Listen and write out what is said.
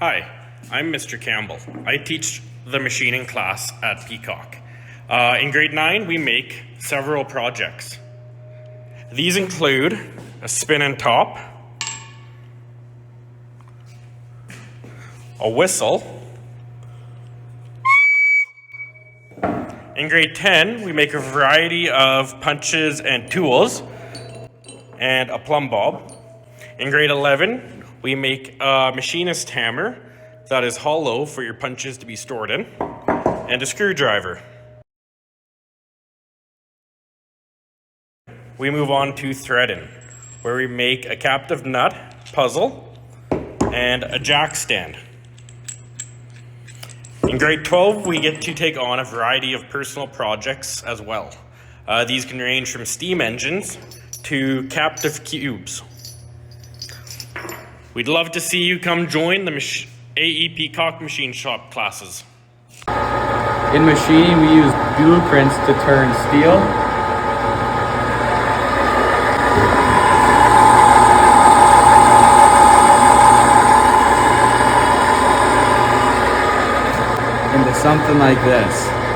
Hi, I'm Mr. Campbell. I teach the machining class at Peacock. In grade 9, we make several projects. These include a spin and top, a whistle. In grade 10, we make a variety of punches and tools, and a plumb bob. In grade 11, we make a machinist hammer that is hollow for your punches to be stored in, and a screwdriver. We move on to threading, where we make a captive nut puzzle and a jack stand. In grade 12, we get to take on a variety of personal projects as well. These can range from steam engines to captive cubes. We'd love to see you come join the A.E.P Peacock machine shop classes. In machining, we use blueprints to turn steel into something like this.